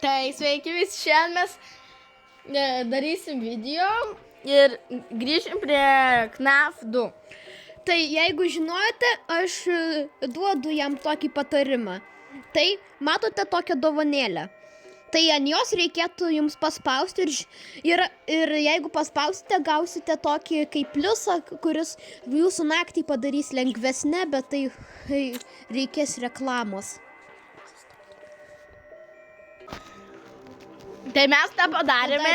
Tai sveiki visi, šiandien mes darysim video ir grįžim prie KNAF 2. Tai jeigu žinote, aš duodu jam tokį patarimą. Tai matote tokią dovanėlę. Tai ant jos reikėtų jums paspausti ir jeigu paspausite, gausite tokį kaip pliusą, kuris jūsų naktį padarys lengvesnę, bet tai reikės reklamos. Tai mes tą padarėme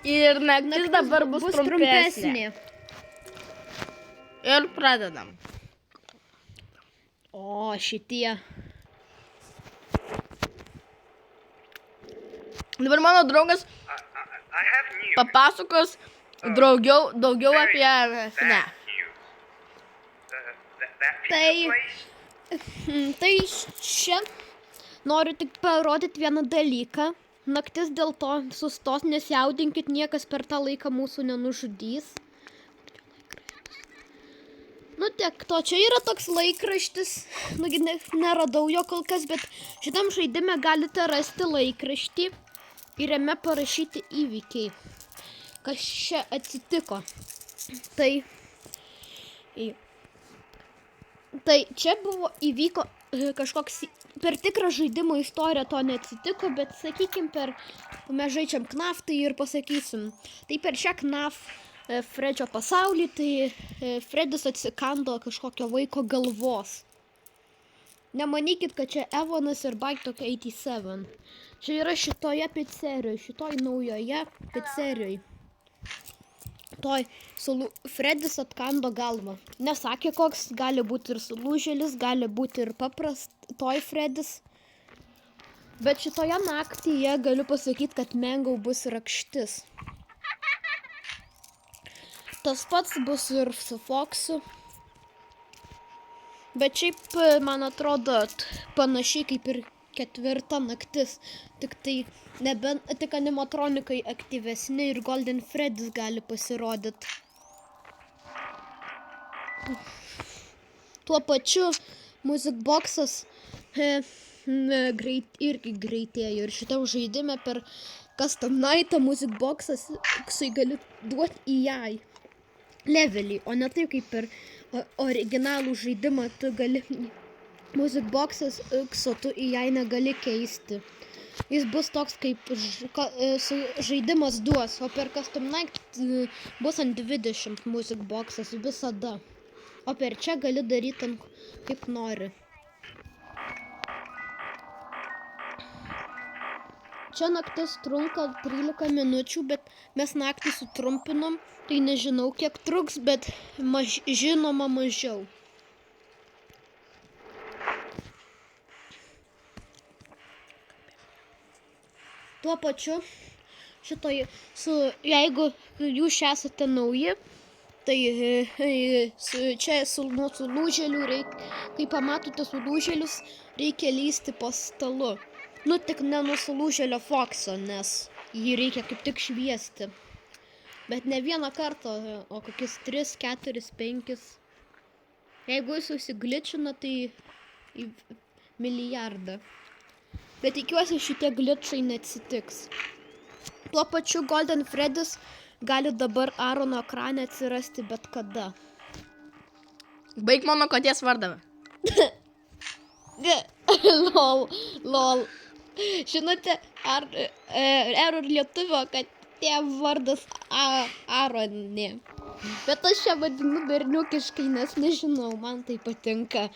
ir naktis dabar bus trumpesnė. Ir pradedam. O, šitie. Dabar mano draugas papasakos daugiau apie KNAF. Tai čia noriu tik parodyti vieną dalyką. Naktis dėl to sustos, nesijaudinkit, niekas per tą laiką mūsų nenužudys. Nu tiek to, čia yra toks laikraštis, neradau jo kol kas, bet šitam žaidime galite rasti laikraštį ir jame parašyti įvykiai, kas čia atsitiko. Tai čia įvyko kažkoks, per tikrą žaidimo istoriją to neatsitiko, bet sakykim, mes žaidžiam KNAF, tai ir pasakysim. Tai per šią KNAF Fredžio pasaulį, tai Fredis atsikando kažkokio vaiko galvos. Nemanykit, kad čia Evanas ir Bike 87. Čia yra šitoje pizzerijoje, šitoj naujoje pizzerijoje. Fredis atkando galvą. Nesakė koks, gali būti ir sulūžėlis, gali būti ir toj Fredis. Bet šitoje naktyje galiu pasakyti, kad Mango bus rakštis. Tas pats bus ir su Foxu. Bet šiaip, man atrodo, panašiai kaip ir ketvirta naktis. Tik animatronikai aktyvesni ir Golden Fredis gali pasirodyti. Tuo pačiu Music Box'as irgi greitėjo. Ir šitam žaidime per Custom Night'ą Music Box'as gali duoti į jai levelį, o ne taip kaip per originalų žaidimą tu gali Music Box'as, o tu į jai negali keisti. Jis bus toks kaip žaidimas duos, o per Custom Night bus ant 20 Music Box'as visada. O per čia gali daryti kaip nori. Čia naktis trunka 13 minučių, bet mes naktį sutrumpinom, tai nežinau kiek truks, bet žinoma mažiau. Tuo pačiu, jeigu jūs esate nauji, tai čia nuo sulūžėlių, kai pamatote sulūžėlius, reikia lysti po stalu. Nu tik ne nuo sulūžėlio Fox'o, nes jį reikia kaip tik šviesti. Bet ne vieną kartą, o kokius 3, 4, 5. Jeigu jūs susigličina, tai į milijardą. Bet tikiuosi šitie gličai neatsitiks. Tuo pačiu Golden Fredis gali dabar Aarono ekrane atsirasti bet kada. Baik mano katės vardą. Lol. Žinote, Error lietuvio, kad tėvo vardas Aaronė. Bet aš čia vadinu berniukiškai, nes nežinau, man tai patinka.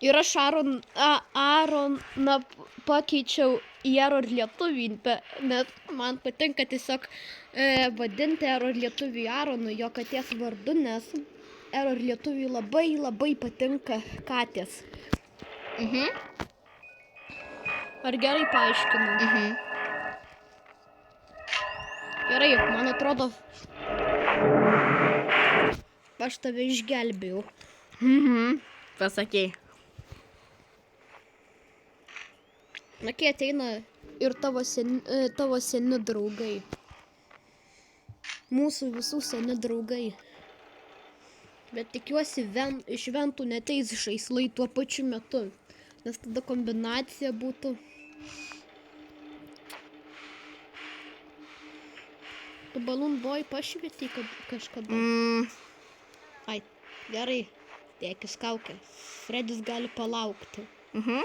Ir aš Aaroną pakeičiau į Error lietuvį, nes man patinka tiesiog vadinti Error lietuvį Aaronu jo katės vardu, nes Error lietuvį labai patinka katės. Ar gerai paaiškinau? Gerai, man atrodo, aš tave išgelbėjau. Pasakei. Na, kai ateina ir tavo seni draugai. Mūsų visų seni draugai. Bet tikiuosi, iš Ventų neteis žaislai tuo pačiu metu. Nes tada kombinacija būtų Tu Balloon Boy pašvietei kažkada? Ai, gerai. Dėkis kaukę. Fredis gali palaukti. Na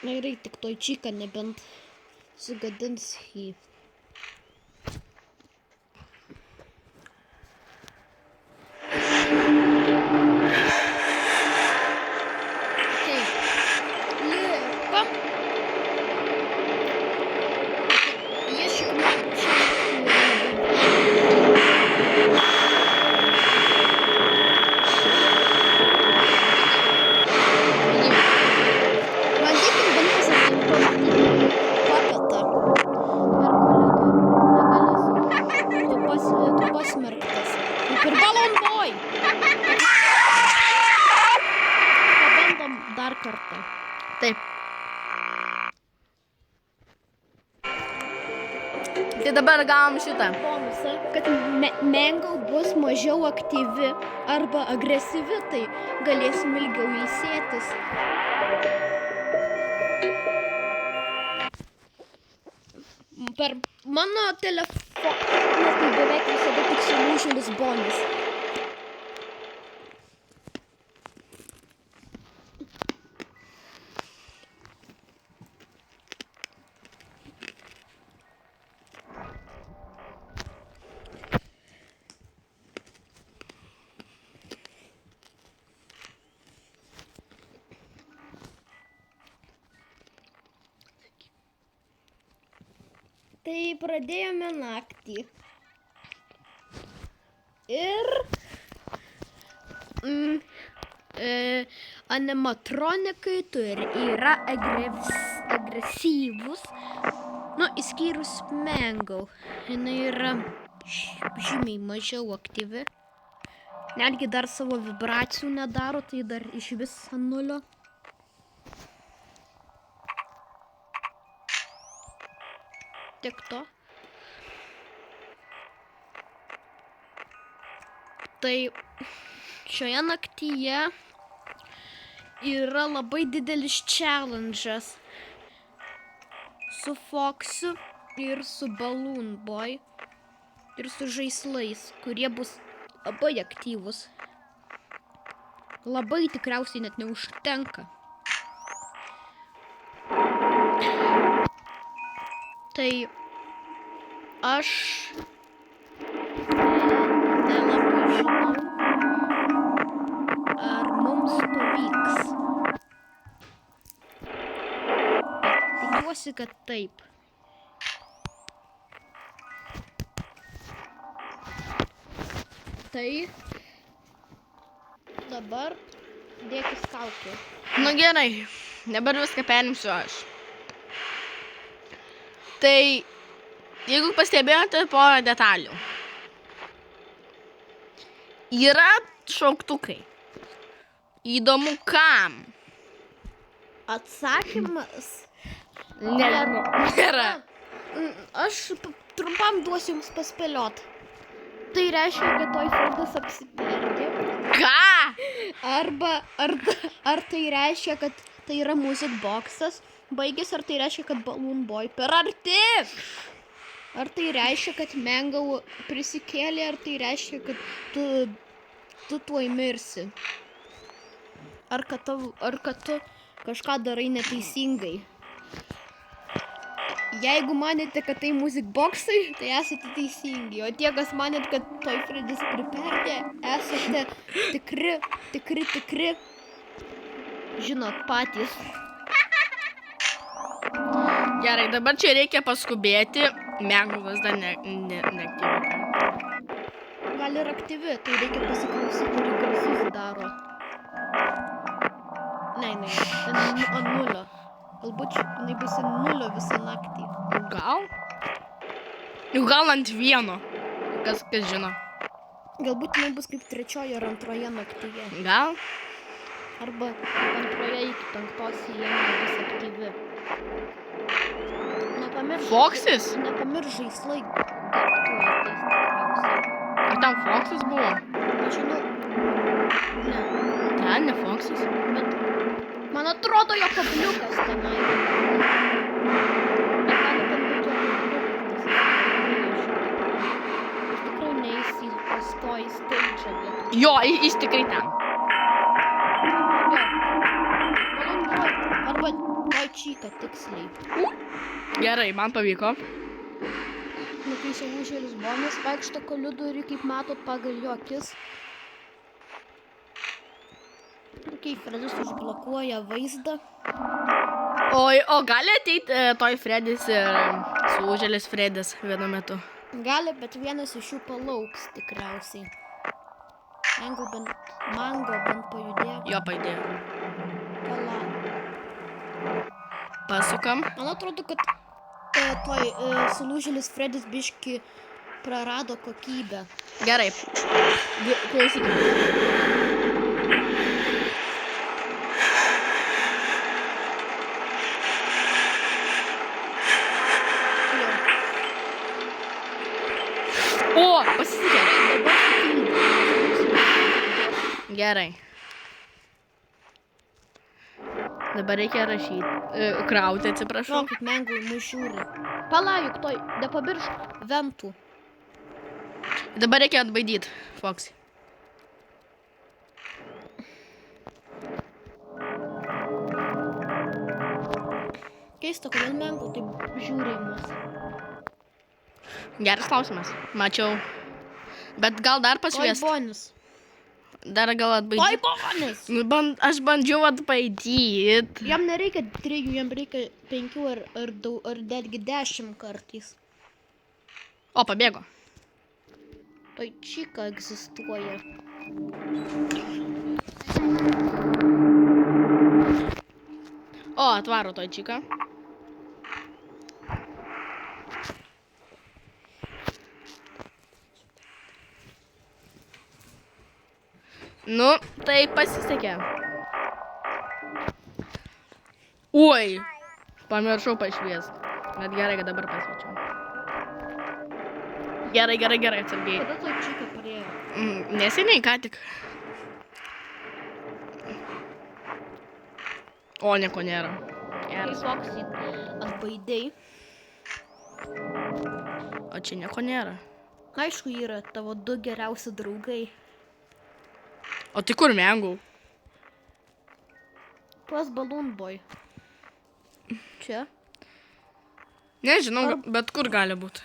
gerai, tik toj čika nebent sugadins jį. Lipam. Pasmerktas. Kaip ir Balloon Boy. Pabandom dar kartą. Taip. Tai dabar gavom šitą. Bonusą, kad Mango bus mažiau aktyvi arba agresyvi, tai galėsim ilgiau ilsėtis. Per mano telefoną tai beveik visada tik sulūžėlis bonus. Tai pradėjome naktį. Ir animatronikai yra agresyvus. Nu, įskyrus Mango. Jinai yra žymiai mažiau aktyvi. Netgi dar savo vibracijų nedaro, tai dar iš vis ant nulio. Tik to. Tai šioje naktyje yra labai didelis challenge'as su Foxiu ir su Balloon Boy ir su žaislais, kurie bus labai aktyvus. Labai tikriausiai net neužtenka. Tai aš nelabai žinau, ar mums pavyks. Tikiuosi, kad taip. Tai dabar dėkis kaukę. Nu gerai, dabar viską perimsiu aš. Tai, jeigu pastebėjote porą detalių, yra šauktukai. Įdomu kam? Atsakymas Nėra. Aš trumpam duosiu jums paspėliot. Tai reiškia, kad toj Fredas apsiperdė. Ką? Ar tai reiškia, kad tai yra music boxas baigės, ar tai reiškia, kad Balloon Boy per arti? Ar tai reiškia, kad Mango prisikėlė, ar tai reiškia, kad tu tuoj mirsi? Ar kad tu kažką darai neteisingai? Jeigu manėte, kad tai music boxai, tai esate teisingi. O tie, kas manėt, kad toj Fredis priperdė, esate tikri, žinot patys. Gerai, dabar čia reikia paskubėti. Mango vis dar neaktyvi. Gal ir aktyvi, tai reikia pasiklausyti, kur garsus daro. Ne, ant nulio. Galbūt jinai bus ant nulio visą naktį. Gal? Gal ant vieno. Kas žino. Galbūt jinai bus kaip trečioje ar antroje naktyje. Gal? Arba antroje iki 5 jie bus aktyvi. Foxis? Nepamirš žaislai. Ar tam Foxis buvo? Nežinau. Ne. Ten ne Foxis. Bet man atrodo, jo kabliukas tenai. Bet gali ten būti jo kabliukas. Jo, jis tikrai ten. Arba toj čyka tiksliai. Gerai, man pavyko. Nu, kai sulūžėlis Bonis vaikšto koridoriui, kaip matot pagal jo akis. Kai Fredis užblokuoja vaizdą. O gali ateiti toj Fredis ir sulūžėlis Fredis vienu metu? Gali, bet vienas iš jų palauks tikriausiai. Mango bent pajudėjo. Jo, pajudėjo. Palauk. Pasukam. Man atrodo, kad toj sulūžėlis Fredis biški prarado kokybę. Gerai. Klausykime. O, pasitikė. Gerai. Dabar reikia rašyti. Krauti, atsiprašau. Kaip Mengui mus žiūri. Palauk, toj, nepamiršk ventų. Dabar reikia atbaidyti, Foxy. Keista, kodėl Mengu taip žiūri į mus. Geras klausimas. Mačiau. Bet gal dar Toj pasviest. Bonis. Dar gal atbaidyti. Toj Bonis! Nu, aš bandžiau atbaidyti. Jam nereikia 3, jam reikia 5 ar netgi 10 kartais. O, pabėgo. Toj čyka egzistuoja. O, atvaro toj čyką. Nu, tai pasisekė. Oi, pamiršau pašviest. Bet gerai, kad dabar pasviečiau. Gerai, atsargiai. Kada toj čyka parėjo? Neseniai, ką tik. O, nieko nėra. Kai Geras. Foxy atbaidai. O čia nieko nėra. Aišku, yra tavo 2 geriausi draugai. O tai kur Mengau? Pas Balloon Boy. Čia. Nežinau, bet kur gali būti.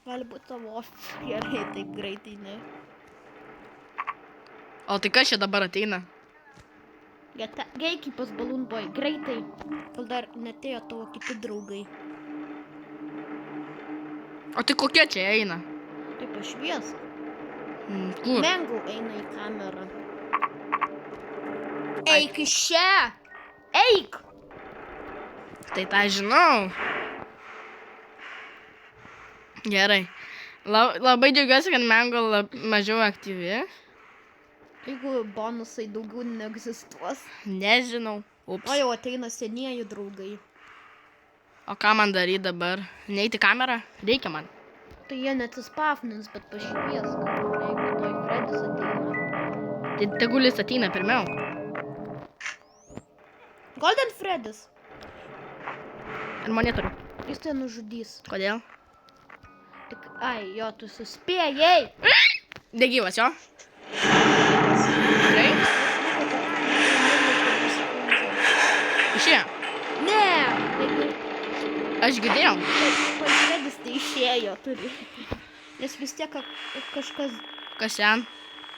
Gali būti tavo gerai, taip greitai, ne? O tai kas čia dabar ateina? Greitai pas Balloon Boy, greitai. Gal dar netėjo tavo kiti draugai. O tai kokie čia eina? Taip pašvies. Kur? Mengu eina į kamerą. Eik iš čia! Eik! Tai tą žinau. Gerai. Labai džiaugiuosi, kad Mengo mažiau aktyvi. Jeigu bonusai daugiau neegzistuos. Nežinau. Ups. O jau ateina senieji draugai. O ką man daryti dabar? Neiti į kamerą? Reikia man. Tai jie neatsispavnins, bet pašvies. Jeigu toj Fredis ateina. Tai tegul jis ateina pirmiau. Golden Fredis. Ir monitorių. Jis tai nužudys. Kodėl? Tik, jo, tu suspėjai. Negyvas, jo? Gerai? Išėjo. Ne! Jeigu Aš girdėjau. toj Fredis tai išėjo, turi. Nes vis tiek kažkas Kas ten?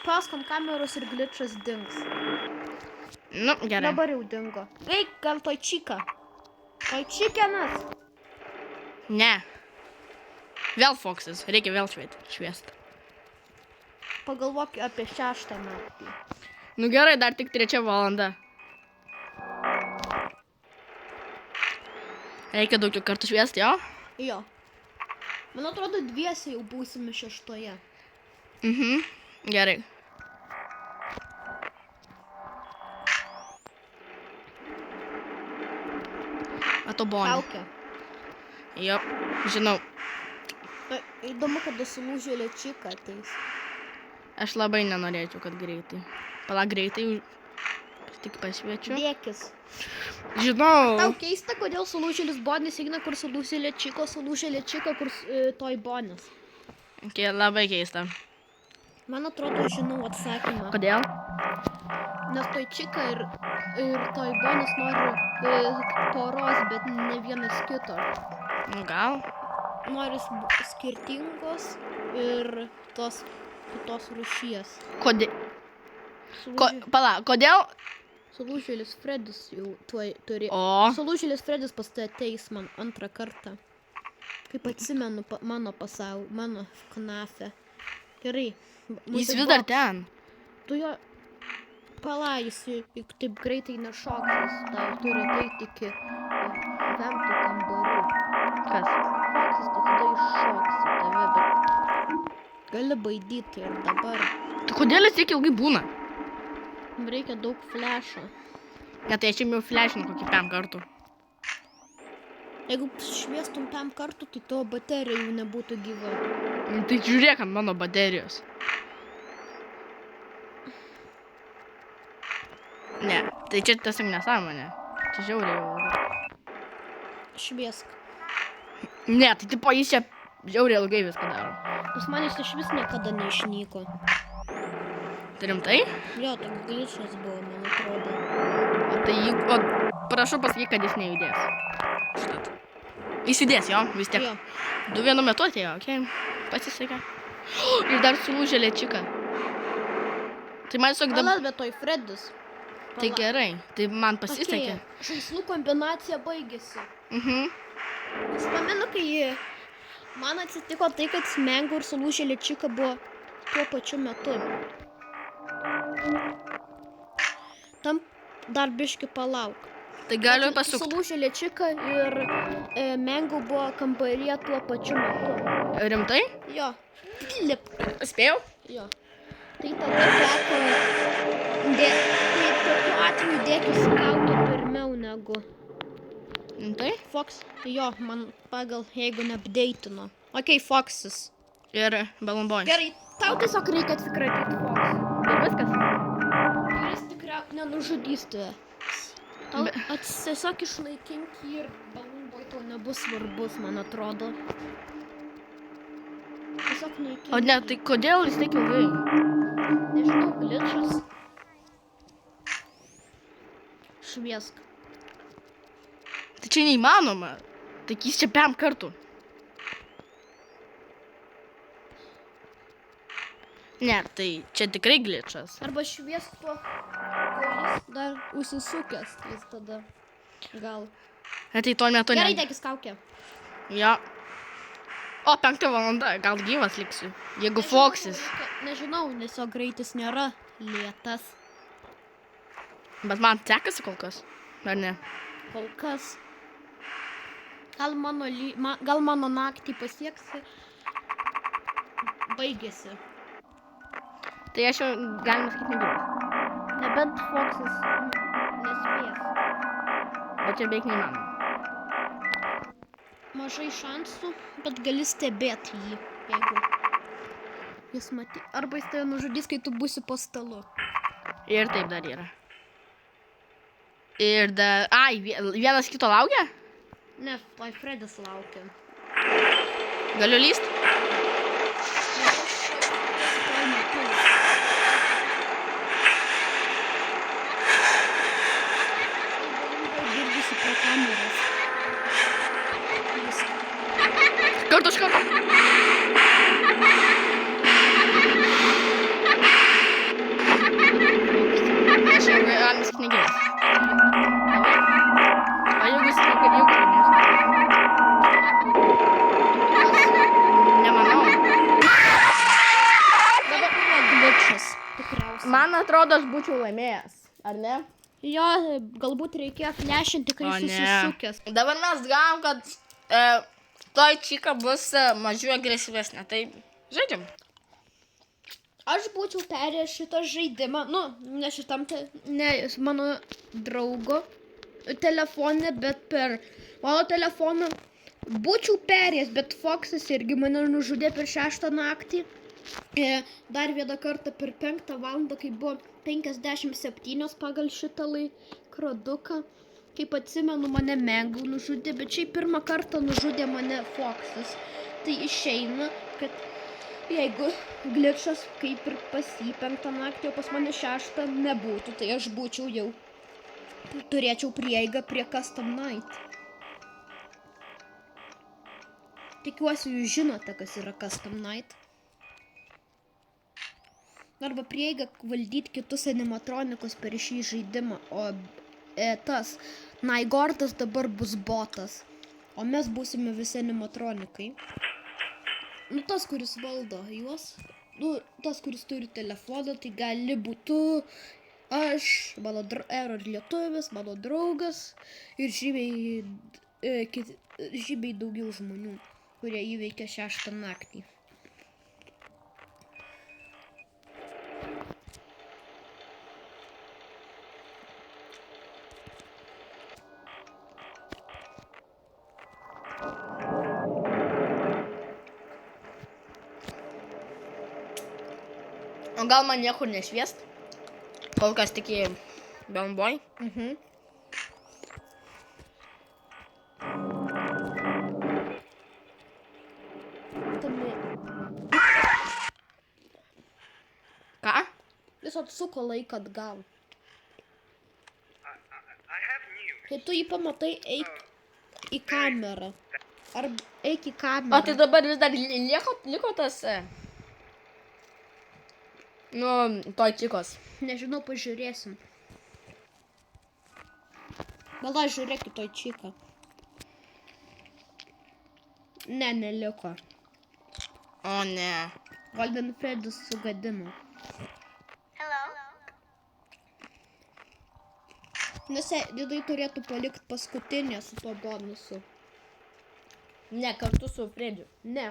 paskom kameros ir glitchas dings. Nu, gerai. Dabar jau dingo. Eik, gal toj čyka. Toj čikenas. Ne. Vėl Foxas. Reikia vėl šviest. Pagalvok apie 6 naktį. Nu gerai, dar tik 3 valanda. Reikia daugiau kartų šviesti, jo? Jo. Man atrodo, dviese jau būsime 6. Gerai. Mato Bonį. Laukia. Jo, žinau. Įdomu, kada sulūžėlė čika ateis. Aš labai nenorėčiau, kad greitai. Pala greitai. Tik pasviečiu. Dėkis. Žinau. Tau keista, kodėl sulūžėlis Bonis eina, kur sulūžėlė čika, kur toj Bonis. Okay, labai keista. Man atrodo, žinau atsakymą. Kodėl? Nes toj Čika ir toj Bonis nori poros, bet ne vienas kito. Nu gal. Nori skirtingos ir tos kitos rūšies. Kodėl? Kodėl? Sulūžėlis Fredis jau turi. O. Sulūžėlis Fredis pas tai ateis man antrą kartą. Kaip atsimenu mano FNAF'e. Gerai. Jis vis dar ten. Tu jo palaisi, juk taip greitai nešoks, tau turi ateiti iki vemtų kambarių. Kas? Foksas, tai tada iššoks į tave, bet gali baidyti ir dabar. Tai kodėl jis tiek ilgai būna? Reikia daug flešo. Ne, tai aš jau flešinu kokį 5 kartų. Jeigu šviestum 5 kartų, tai tavo baterija jau nebūtų gyva. Tai žiūrėk ant mano baterijos. Ne, tai čia tiesiog nesąmonė. Čia žiauriai jau. Šviesk. Ne, tai tipo jis čia žiauriai ilgai viską daro. Pas manęs iš vis niekada neišnyko. Tai rimtai? Jo, toks glitchas buvo, man atrodo. O prašau pasakyk, kad jis nejudės. Štat. Jis judės, jo, vis tiek. Jo. 2 vienu metu atėjo, okei. Pasisekė. Ir dar sulūžėlė Čika. Tai man tiesiog dabar... Palas, bet toj Fredis. Tai gerai, tai man pasisekė. Žaislų kombinacija baigėsi. Aš pamenu, kai man atsitiko tai, kad Mango ir sulūžėlė Čika buvo tuo pačiu metu. Tam dar biški palauk. Tai galiu pasukti. Sulūžėlė Čika ir Mango buvo kambaryje tuo pačiu metu. Rimtai? Jo. Spėjau? Jo. Tai tada teko... Tai tokiu atveju dėkis kaukę pirmiau negu... Rimtai? Fox, jo, man pagal, jeigu neapdeitino. Okei, Foxas. Ir Balloon Boy. Gerai, tau tiesiog reikia atsikratyti Fox. Ir viskas. Ir jis tikrai nenužudys tave. Tau tiesiog išnaikink jį ir Balloon Boy tau nebus svarbus, man atrodo. Tiesiog naikink. O ne, tai kodėl jis tiek ilgai? Nežinau, glitchas. Šviesk. Tai čia neįmanoma. Tai jis čia 5 kartų. Ne, tai čia tikrai glitchas. Arba šviesk tuo, kol jis dar užsisukęs, jis tada gal. Tai to metu Gerai, dėkis kaukę. Jo. O, 5 valanda, gal gyvas liksiu. Jeigu Foxis. Nežinau, nes jo greitis nėra lėtas. Bet man sekasi kol kas. Ar ne? Kol kas. Gal mano naktį pasieksi. Baigėsi. Tai aš jau galima sakyti negyvas. Nebent Foxas nespės. Bet čia beveik neįmanoma. Mažai šansų, bet gali stebėti jį, jeigu jis matys. Arba jis tave nužudys, kai tu būsi po stalu. Ir taip dar yra. Ir dar... Ai, vienas kito laukia? Ne, tai Fredis laukia. Galiu lyst? Girdisi prie kameros. Kartu iš karto. Aš jau galima sakyti negyvas. O jeigu jis laimės? Nemanau. Dabar buvo glitchas, tikriausiai. Man atrodo, aš būčiau laimėjęs. Ar ne? Jo, galbūt reikėjo flešinti, kai jis susisukęs. Dabar mes gavom, kad toj Čika bus mažiau agresyvesnė. Tai žaidžiam. Aš būčiau perėjęs šitą žaidimą, ne šitam, ne mano draugo telefone, bet per mano telefoną būčiau perėjęs, bet Foxas irgi mane nužudė per 6 naktį. Dar vieną kartą per 5 valandą, kai buvo 57 pagal šitą laikroduką. Kaip atsimenu, mane Mango nužudė, bet šiaip pirmą kartą nužudė mane Foxas. Tai išeina, kad Jeigu glitchas kaip ir pas jį 5 naktį, o pas mane 6 nebūtų, tai aš būčiau jau turėčiau prieigą prie Custom Night. Tikiuosi, jūs žinote, kas yra Custom Night. Arba prieigą valdyti kitus animatronikus per šį žaidimą, o tas Naigordas dabar bus botas, o mes būsime visi animatronikai. Nu, tas, kuris valdo juos, nu, tas, kuris turi telefoną, tai gali būti aš, mano Error lietuvis, mano draugas ir žymiai daugiau žmonių, kurie įveikia 6 naktį. O gal man niekur nešviest? Kol kas tik į Bellboy. Ką? Jis atsuko laiką atgal. Kai tu jį pamatai, eik į kamerą. Ar eik į kamerą. O tai dabar vis dar liko tas... Nu, toj čikos. Nežinau, pažiūrėsim. Gal aš žiūrėk į toj čiką. Ne, neliko. O ne. Golden Freddy's sugadino. Nes didai turėtų palikti paskutinę su tuo bonusu. Ne, kartu su Frediu. Ne.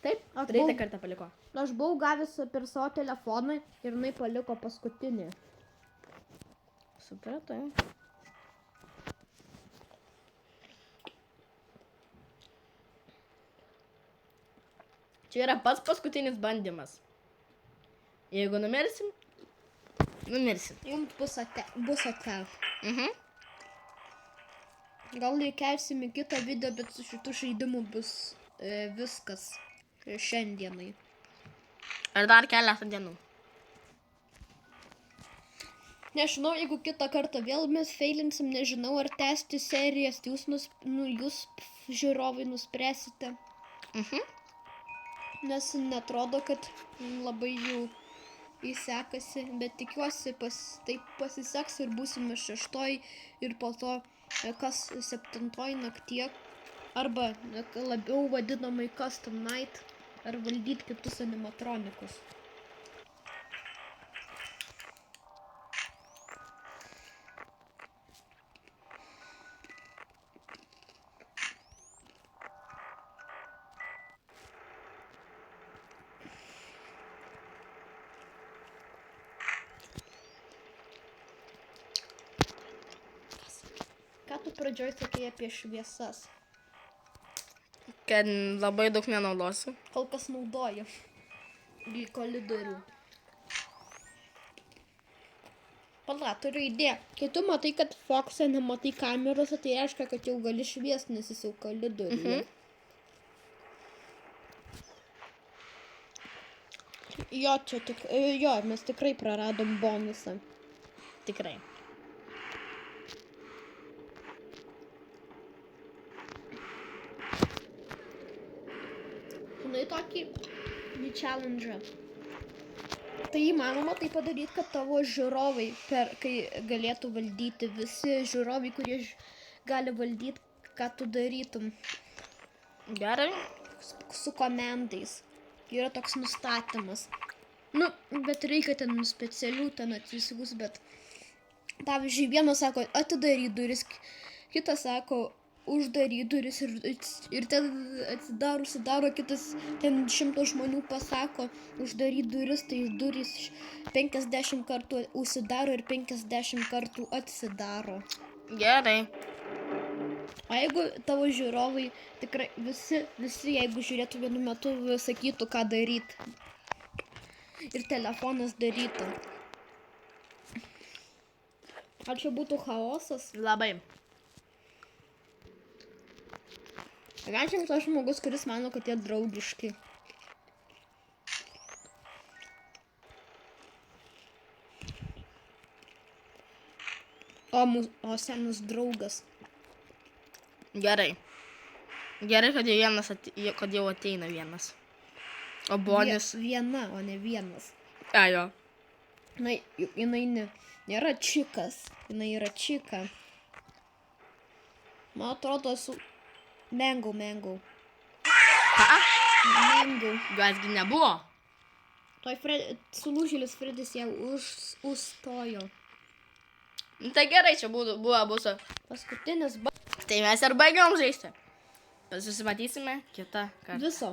Taip, Treitą kartą paliko. Aš buvau gavęs per savo telefoną ir jinai paliko paskutinį. Supratai. Čia yra pats paskutinis bandymas. Jeigu numirsim, numirsim. Jums bus ate. Gal įkelsim į kitą video, bet su šitų žaidimų bus viskas šiandienai. Ar dar keletą dienų? Nežinau, jeigu kitą kartą vėl mes feilinsim, nežinau, ar tęsti serijas, jūs žiūrovai nuspręsite. Nes netrodo, kad labai jau įsekasi, bet tikiuosi taip pasiseks ir būsime 6 ir po to kas 7 naktie, arba labiau vadinamai Custom Night, ar valdyti kitus animatronikus. Ką tu pradžioj sakei apie šviesas? Kad labai daug nenaudosiu. Kol kas naudoju į koridorių. Pala, turiu idėją. Kai tu matai, kad Fox'e nematai kamerose, tai reiškia, kad jau gali šviesti, nes jis jau koridoriuje. Jo, mes tikrai praradom bonusą. Tikrai. Žinai tokį challenge. Tai įmanoma tai padaryti, kad tavo žiūrovai, kai galėtų valdyti, visi žiūrovai, kurie gali valdyti, ką tu darytum. Gerai. Su komendais. Yra toks nustatymas. Nu, bet reikia ten specialių ten atsisigus, bet pavyzdžiui, vienas sako atidaryt duris, kitas sako uždaryt duris ir ten užsidaro, kitas ten 100 žmonių pasako uždaryt duris, tai durys 50 kartų užsidaro ir 50 kartų atsidaro. Gerai. O jeigu tavo žiūrovai tikrai visi jeigu žiūrėtų vienu metu, sakytų, ką daryti. Ir telefonas darytų. Ar čia būtų chaosas? Labai. Gal čia tas žmogus, kuris mano, kad jie draugiški. O senas draugas. Gerai. Gerai, kad jau, kad jau ateina vienas. O Bonis... Viena, o ne vienas. Jo. Jinai nėra čikas. Jinai yra čika. Man atrodo, esu... Mango. Ką? Mango. Gasgi nebuvo. Toj sulūžėlis Fredis jau užstojo. Nu, tai gerai, čia buvo mūsų. Paskutinis Tai mes ir baigiam žaisti. Susimatysime kitą kartą. Viso.